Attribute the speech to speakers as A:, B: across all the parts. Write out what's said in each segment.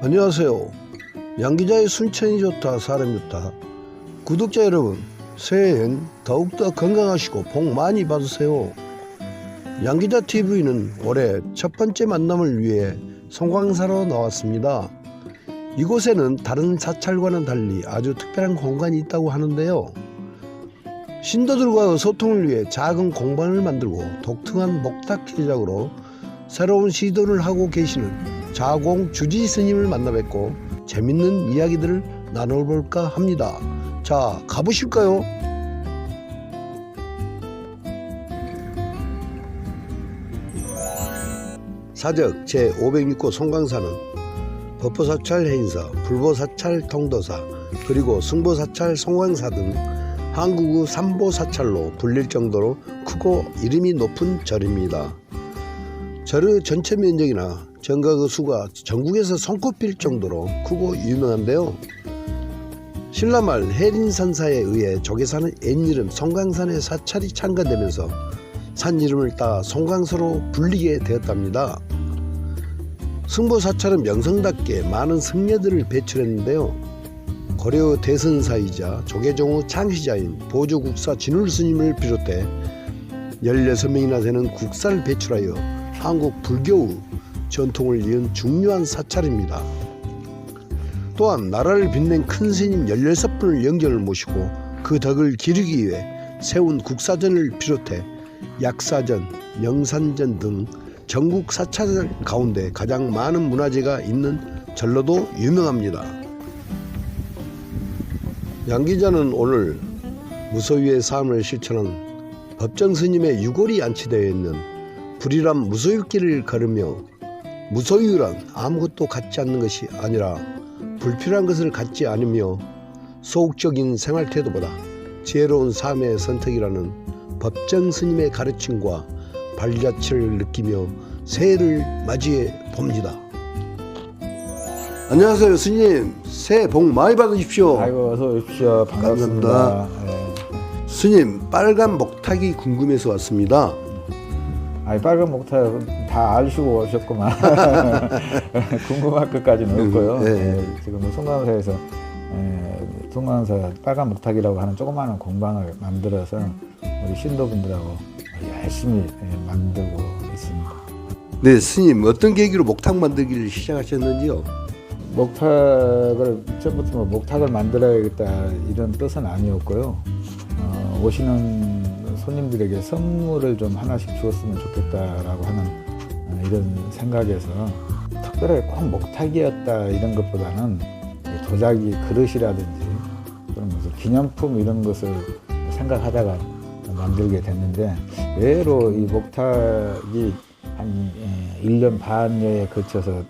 A: 안녕하세요. 양기자의 순천이 좋다 사람이 좋다 구독자 여러분, 새해엔 더욱더 건강하시고 복 많이 받으세요. 양기자TV는 올해 첫 번째 만남을 위해 송광사로 나왔습니다. 이곳에는 다른 사찰과는 달리 아주 특별한 공간이 있다고 하는데요. 신도들과의 소통을 위해 작은 공간을 만들고 독특한 목탁 제작으로 새로운 시도를 하고 계시는 자공 주지 스님을 만나 뵙고 재밌는 이야기들을 나눠볼까 합니다. 자, 가보실까요? 사적 제506호 송광사는 법보사찰 해인사, 불보사찰 통도사, 그리고 승보사찰 송광사 등 한국의 삼보사찰로 불릴 정도로 크고 이름이 높은 절입니다. 절의 전체 면적이나 정각의 수가 전국에서 손꼽힐 정도로 크고 유명한데요. 신라말 해린선사에 의해 조계사는 옛이름 송광산의 사찰이 창건되면서 산 이름을 따 송광사로 불리게 되었답니다. 승보사찰은 명성답게 많은 승려들을 배출했는데요. 고려 대선사이자 조계종의 창시자인 보조국사 진울스님을 비롯해 16명이나 되는 국사를 배출하여 한국 불교의 전통을 이은 중요한 사찰입니다. 또한 나라를 빛낸 큰 스님 16분을 영전을 모시고 그 덕을 기르기 위해 세운 국사전을 비롯해 약사전, 영산전 등 전국 사찰 가운데 가장 많은 문화재가 있는 절로도 유명합니다. 양기자는 오늘 무소유의 삶을 실천한 법정스님의 유골이 안치되어 있는 불이람 무소유길을 걸으며, 무소유란 아무것도 갖지 않는 것이 아니라 불필요한 것을 갖지 않으며 소극적인 생활태도보다 지혜로운 삶의 선택이라는 법정스님의 가르침과 발자취를 느끼며 새해를 맞이해 봅니다. 안녕하세요 스님, 새해 복 많이 받으십시오.
B: 아이고, 어서 오십시오. 반갑습니다. 네.
A: 스님, 빨간 목탁이 궁금해서 왔습니다.
B: 아이, 빨간 목탁 다 아시고 오셨구만. 궁금할 것까지는 없고요.
A: 네.
B: 지금 송광사에서 송광사 빨간 목탁이라고 하는 조그마한 공방을 만들어서 우리 신도분들하고 열심히 만들고 있습니다.
A: 네, 스님, 어떤 계기로 목탁 만들기를 시작하셨는지요?
B: 목탁을 처음부터 뭐 목탁을 만들어야겠다 이런 뜻은 아니었고요. 오시는 손님들에게 선물을 좀 하나씩 주었으면 좋겠다라고 하는 이런 생각에서 특별하게 꼭 목탁이었다 이런 것보다는 도자기 그릇이라든지 그런 무슨 기념품 이런 것을 생각하다가 만들게 됐는데, 의외로 이 목탁이 한 1년 반여에 걸쳐서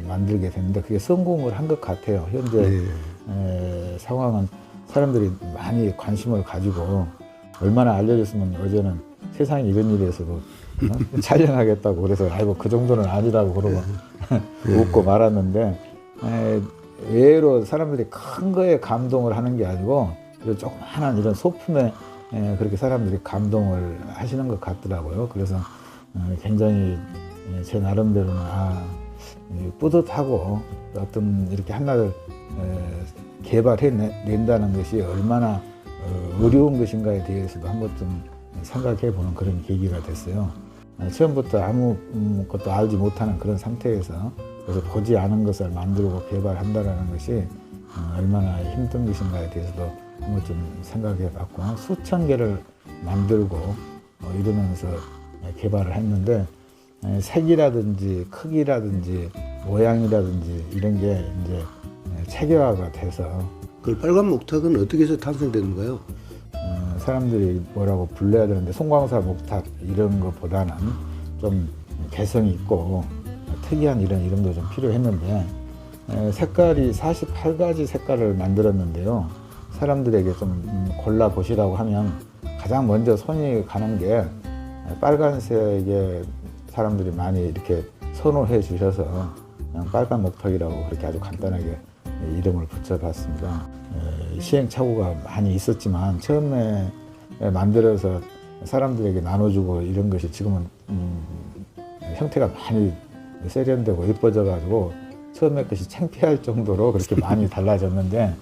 B: 만들게 됐는데 그게 성공을 한 것 같아요. 현재 상황은 사람들이 많이 관심을 가지고, 얼마나 알려졌으면 어제는 세상에 이런 일에서도 촬영하겠다고 그래서 아이고 그 정도는 아니라고 그러고 웃고 말았는데, 의외로 사람들이 큰 거에 감동을 하는 게 아니고 조그마한 이런 소품에 그렇게 사람들이 감동을 하시는 것 같더라고요. 그래서 굉장히 제 나름대로는 뿌듯하고, 어떤 이렇게 하나를 개발해낸다는 것이 얼마나 어려운 것인가에 대해서도 한 번쯤 생각해 보는 그런 계기가 됐어요. 처음부터 아무것도 알지 못하는 그런 상태에서 그래서 보지 않은 것을 만들고 개발한다는 것이 얼마나 힘든 것인가에 대해서도 한 번쯤 생각해 봤고, 수천 개를 만들고 이러면서 개발을 했는데, 색이라든지 크기라든지 모양이라든지 이런 게 이제 체계화가 돼서.
A: 그 빨간 목탁은 어떻게 해서 탄생되는가요?
B: 사람들이 뭐라고 불러야 되는데 송광사 목탁 이런 것보다는 좀 개성이 있고 특이한 이런 이름도 좀 필요했는데, 색깔이 48가지 색깔을 만들었는데요. 사람들에게 좀 골라보시라고 하면 가장 먼저 손이 가는 게 빨간색에 사람들이 많이 이렇게 선호해 주셔서 그냥 빨간 목탁이라고 그렇게 아주 간단하게 이름을 붙여봤습니다. 시행착오가 많이 있었지만 처음에 만들어서 사람들에게 나눠주고 이런 것이 지금은 형태가 많이 세련되고 예뻐져 가지고 처음에 것이 창피할 정도로 그렇게 많이 달라졌는데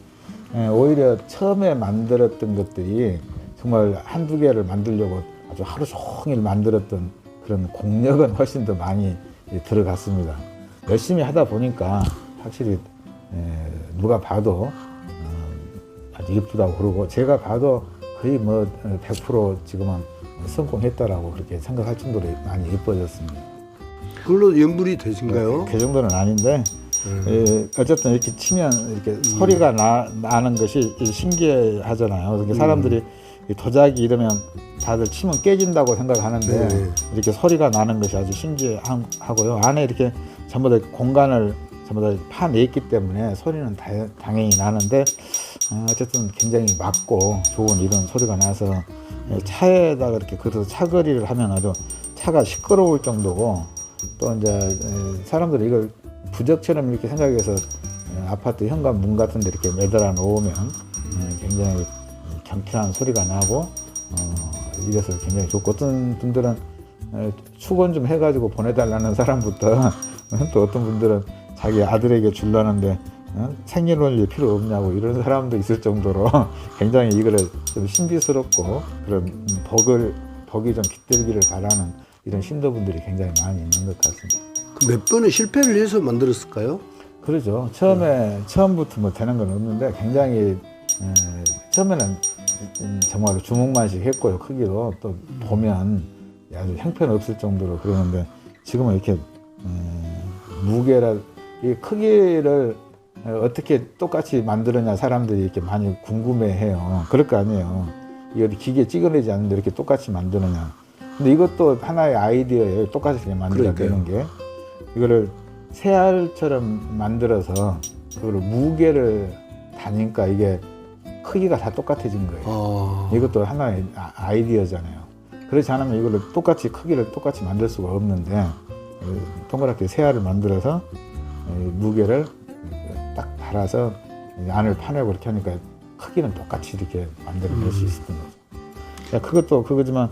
B: 오히려 처음에 만들었던 것들이 정말 한두 개를 만들려고 아주 하루 종일 만들었던 그런 공력은 훨씬 더 많이 들어갔습니다. 열심히 하다 보니까 확실히 누가 봐도 아주 예쁘다고 그러고 제가 봐도 거의 뭐 100% 지금은 성공했다라고 그렇게 생각할 정도로 많이 예뻐졌습니다.
A: 그걸로 연불이 되신가요?
B: 그 정도는 아닌데 어쨌든 이렇게 치면 이렇게 소리가 나는 것이 신기하잖아요. 그러니까 사람들이 이 도자기 이러면 다들 치면 깨진다고 생각하는데
A: 네.
B: 이렇게 소리가 나는 것이 아주 신기하고요. 안에 이렇게 전부 다 공간을 전부 다 파냈기 때문에 소리는 당연히 나는데 어쨌든 굉장히 맑고 좋은 이런 소리가 나서 차에다가 이렇게 그래서 차거리를 하면 아주 차가 시끄러울 정도고 또 이제 사람들이 이걸 부적처럼 이렇게 생각해서 아파트 현관문 같은 데 이렇게 매달아 놓으면 굉장히 경쾌한 소리가 나고 이래서 굉장히 좋고 어떤 분들은 축원 좀 해가지고 보내달라는 사람부터 또 어떤 분들은 자기 아들에게 주려는데 생일원리 필요 없냐고 이런 사람도 있을 정도로 굉장히 이거를 좀 신비스럽고 그런 복이 좀 깃들기를 바라는 이런 신도분들이 굉장히 많이 있는 것 같습니다.
A: 몇 번의 실패를 해서 만들었을까요?
B: 그러죠. 처음부터 뭐 되는 건 없는데 굉장히 처음에는 정말로 주먹만식 했고요. 크기도 또 보면 아주 형편없을 정도로 그러는데 지금은 이렇게 무게라 이 크기를 어떻게 똑같이 만들었냐 사람들이 이렇게 많이 궁금해해요. 그럴 거 아니에요. 이거 기계에 찍어내지 않는데 이렇게 똑같이 만드느냐. 근데 이것도 하나의 아이디어예요. 똑같이 그냥 만들어야 되는 게. 이거를 새알처럼 만들어서 그거를 무게를 다니까 이게 크기가 다 똑같아진 거예요. 이것도 하나의 아이디어잖아요. 그렇지 않으면 이거를 똑같이 크기를 똑같이 만들 수가 없는데 동그랗게 새알을 만들어서 무게를 딱 달아서 안을 파내고 그렇게 하니까 크기는 똑같이 이렇게 만들어낼 수 있었던 거죠. 그것도 그거지만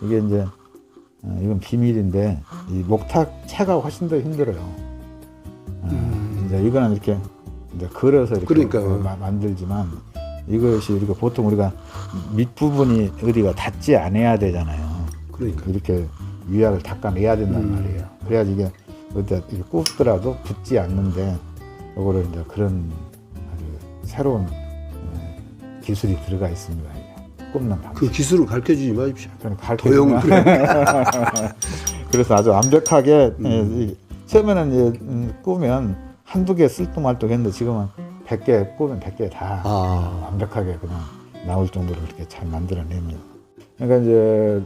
B: 이게 이제 이건 비밀인데 이 목탁체가 훨씬 더 힘들어요. 이제 이거는 이렇게 이제 걸어서 이렇게 만들지만 이것이 우리가 보통 우리가 밑부분이 어디가 닿지 않아야 되잖아요.
A: 그러니까
B: 이렇게 위약을 닦아내야 된단 말이에요. 그래야지 이게 어디다 굽더라도 붙지 않는데 요거를 이제 그런 아주 새로운 기술이 들어가 있습니다. 굽는 방식.
A: 그 기술을 가르쳐 주지 마십시오.
B: 도용을 그래서 아주 완벽하게 처음에는 이제 꾸면 한두 개 쓸뚱말뚱 했는데 지금은 100개 꾸면 100개 다 완벽하게 그냥 나올 정도로 그렇게 잘 만들어냅니다. 그러니까 이제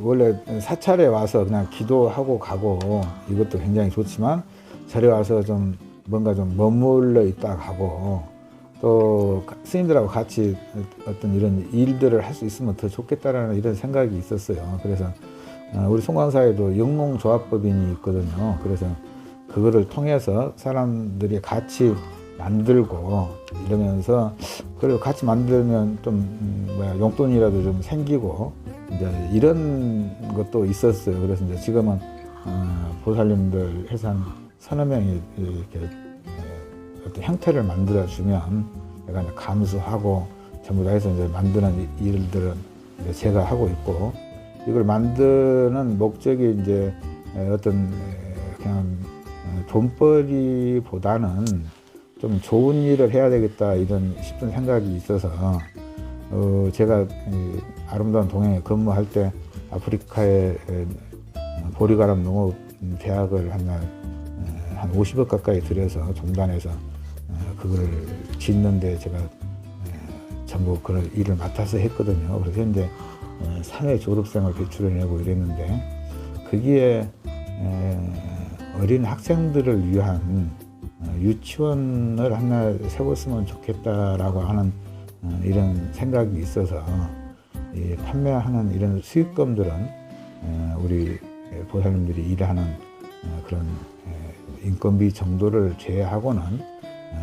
B: 원래 사찰에 와서 그냥 기도하고 가고 이것도 굉장히 좋지만 절에 와서 좀 뭔가 좀 머물러 있다 가고 또 스님들하고 같이 어떤 이런 일들을 할 수 있으면 더 좋겠다라는 이런 생각이 있었어요. 그래서 우리 송광사에도 영농조합법인이 있거든요. 그래서 그거를 통해서 사람들이 같이 만들고 이러면서 그걸 같이 만들면 좀 용돈이라도 좀 생기고 이제 이런 것도 있었어요. 그래서 이제 지금은 보살님들 해서 한 서너 명이 이렇게 어떤 형태를 만들어 주면 내가 이제 감수하고 전부 다 해서 이제 만드는 일들은 이제 제가 하고 있고 이걸 만드는 목적이 이제 어떤 그냥 돈벌이보다는 좀 좋은 일을 해야 되겠다 이런 싶은 생각이 있어서 제가 아름다운 동행에 근무할 때 아프리카의 보리가람 농업 대학을 한 50억 가까이 들여서 종단에서 그걸 짓는데 제가 전부 그런 일을 맡아서 했거든요. 그래서 현재 3회 졸업생을 배출해내고 이랬는데 거기에 어린 학생들을 위한 유치원을 하나 세웠으면 좋겠다라고 하는 이런 생각이 있어서 판매하는 이런 수익금들은 우리 보살님들이 일하는 그런 인건비 정도를 제외하고는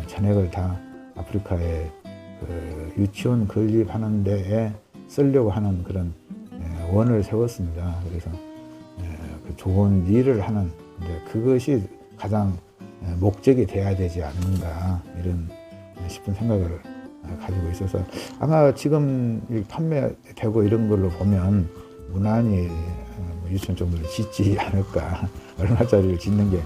B: 전액을 다 아프리카에 그 유치원 건립하는 데에 쓰려고 하는 그런 원을 세웠습니다. 그래서 그 좋은 일을 하는 그것이 가장 목적이 돼야 되지 않는가 이런 싶은 생각을 가지고 있어서 아마 지금 판매되고 이런 걸로 보면 무난히 유치원 정도를 짓지 않을까. 얼마짜리를 짓는 게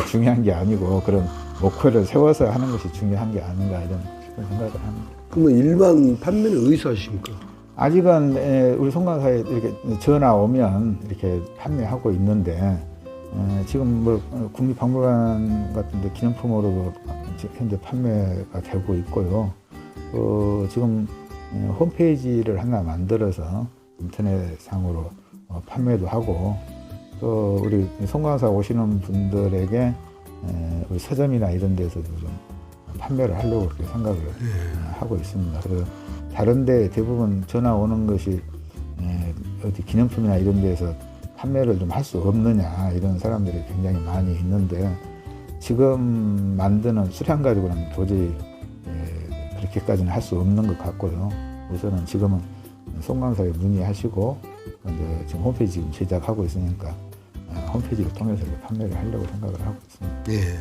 B: 중요한 게 아니고 그런 목표를 세워서 하는 것이 중요한 게 아닌가 이런 싶은 생각을 합니다.
A: 그러면 일반 판매는 어디서 하십니까?
B: 아직은 우리 송강사에 이렇게 전화 오면 이렇게 판매하고 있는데 지금 뭐 국립박물관 같은데 기념품으로도 현재 판매가 되고 있고요. 지금 홈페이지를 하나 만들어서 인터넷상으로 판매도 하고 또 우리 송강사 오시는 분들에게 우리 서점이나 이런 데서도 좀 판매를 하려고 그렇게 생각을 하고 있습니다. 그래서 다른 데 대부분 전화 오는 것이 어디 기념품이나 이런 데서 판매를 좀 할 수 없느냐 이런 사람들이 굉장히 많이 있는데 지금 만드는 수량 가지고는 도저히 그렇게까지는 할 수 없는 것 같고요. 우선은 지금은 송강사에 문의하시고 이제 지금 홈페이지 지금 제작하고 있으니까 홈페이지를 통해서 판매를 하려고 생각을 하고 있습니다.
A: 예.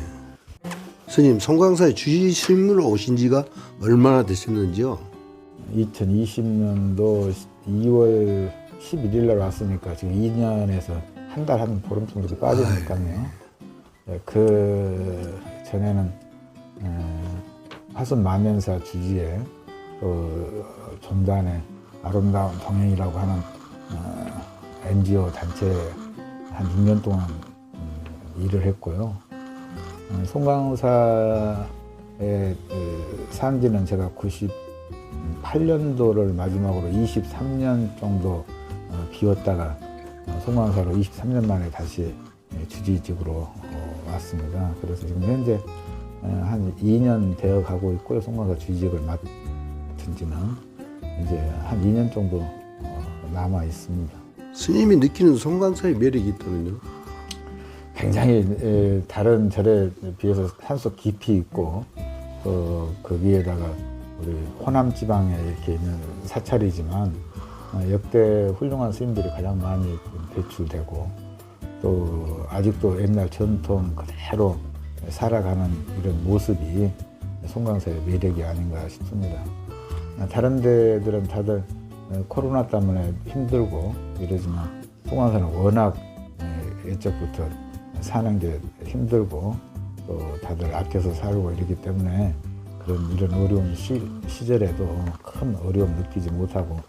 A: 스님, 송강사에 주지 스님으로 오신 지가 얼마나 되셨는지요?
B: 2020년도 2월 11일 날 왔으니까 지금 2년에서 한 달 한 보름 정도 빠지니까요. 그 전에는 화순 만면사 주지에 전단에 아름다운 동행이라고 하는 NGO 단체에 한 6년 동안 일을 했고요. 송강사에 산 지는 제가 98년도를 마지막으로 23년 정도 비웠다가 송강사로 23년 만에 다시 주지직으로 왔습니다. 그래서 지금 현재 한 2년 되어 가고 있고요. 송강사 주지직을 맡은 지는 이제 한 2년 정도 남아 있습니다.
A: 스님이 느끼는 송강사의 매력이 있다면요?
B: 굉장히 다른 절에 비해서 산속 깊이 있고 그 위에다가 우리 호남 지방에 이렇게 있는 사찰이지만 역대 훌륭한 스님들이 가장 많이 배출되고 또 아직도 옛날 전통 그대로 살아가는 이런 모습이 송강사의 매력이 아닌가 싶습니다. 다른 데들은 다들 코로나 때문에 힘들고 이러지만 송강사는 워낙 예적부터 사는 게 힘들고 또 다들 아껴서 살고 이러기 때문에 이런 어려운 시절에도 큰 어려움 느끼지 못하고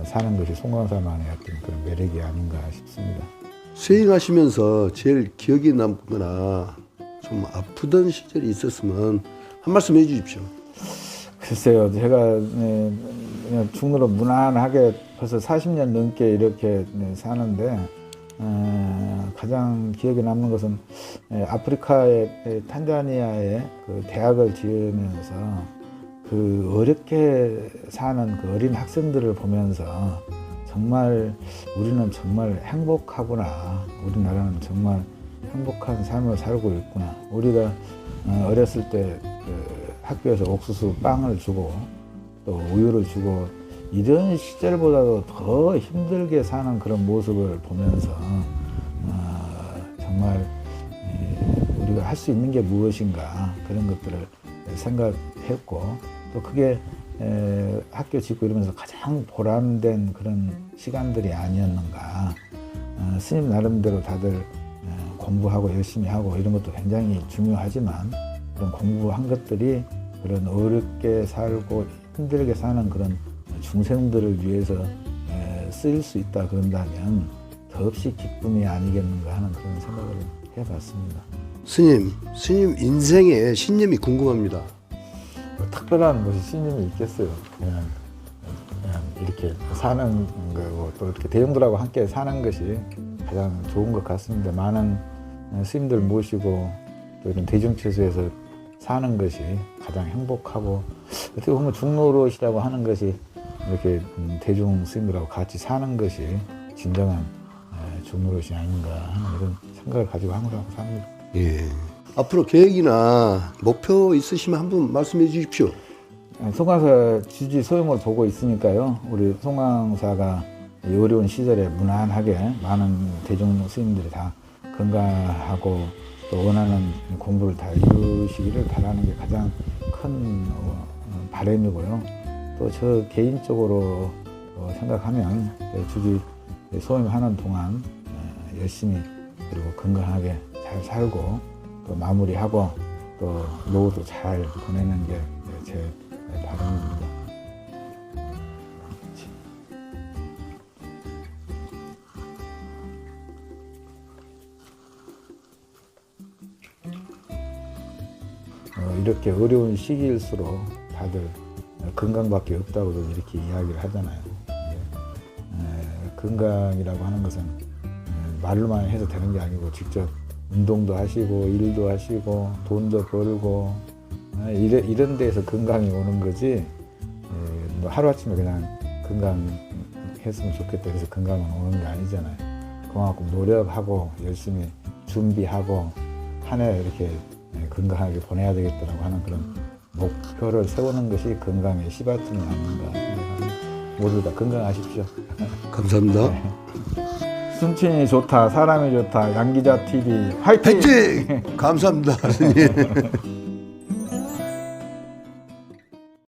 B: 사는 것이 송강사만의 어떤 그런 매력이 아닌가 싶습니다.
A: 수행하시면서 제일 기억에 남거나 좀 아프던 시절이 있었으면 한 말씀 해주십시오.
B: 글쎄요, 제가 그냥 중로로 무난하게 벌써 40년 넘게 이렇게 사는데 가장 기억에 남는 것은 아프리카의 탄자니아에 그 대학을 지으면서 그 어렵게 사는 그 어린 학생들을 보면서 정말 우리는 정말 행복하구나. 우리나라는 정말 행복한 삶을 살고 있구나. 우리가 어렸을 때 학교에서 옥수수 빵을 주고 또 우유를 주고 이런 시절보다도 더 힘들게 사는 그런 모습을 보면서 정말 우리가 할 수 있는 게 무엇인가 그런 것들을 생각했고 또 그게 학교 짓고 이러면서 가장 보람된 그런 시간들이 아니었는가. 스님 나름대로 다들 공부하고 열심히 하고 이런 것도 굉장히 중요하지만 그런 공부한 것들이 그런 어렵게 살고 힘들게 사는 그런 중생들을 위해서 쓰일 수 있다 그런다면 더없이 기쁨이 아니겠는가 하는 그런 생각을 해봤습니다.
A: 스님 인생의 신념이 궁금합니다.
B: 뭐 특별한 것이 신념이 있겠어요. 그냥 이렇게 사는 거고 또 이렇게 대중들하고 함께 사는 것이 가장 좋은 것 같습니다. 많은 스님들 모시고 또 이런 대중처소에서 사는 것이 가장 행복하고 어떻게 보면 중노릇이라고 하는 것이 이렇게 대중 스님들하고 같이 사는 것이 진정한 중노릇이 아닌가 하는 이런 생각을 가지고 항상 삽니다.
A: 예. 앞으로 계획이나 목표 있으시면 한번 말씀해 주십시오.
B: 송강사 주지 소용을 보고 있으니까요. 우리 송강사가 이 어려운 시절에 무난하게 많은 대중 스님들이 다 건강하고 또 원하는 공부를 다 이루시기를 바라는 게 가장 큰 바람이고요. 또 저 개인적으로 생각하면 주지 소임하는 동안 열심히 그리고 건강하게 잘 살고 또 마무리하고 또 노후도 잘 보내는 게 제 바람입니다. 이렇게 어려운 시기일수록 다들 건강밖에 없다고도 이렇게 이야기를 하잖아요. 건강이라고 하는 것은 말로만 해서 되는 게 아니고 직접 운동도 하시고 일도 하시고 돈도 벌고 이런 데에서 건강이 오는 거지 뭐 하루아침에 그냥 건강했으면 좋겠다 해서 건강은 오는 게 아니잖아요. 그만큼 노력하고 열심히 준비하고 한 해 이렇게 건강하게 보내야 되겠다라고 하는 그런 목표를 세우는 것이 건강의 시바점이 아닌가 생각합니다. 모두 다 건강하십시오.
A: 감사합니다.
B: 순친이 좋다, 사람이 좋다, 양기자 TV 화이팅!
A: 화이팅! 감사합니다. 선생님.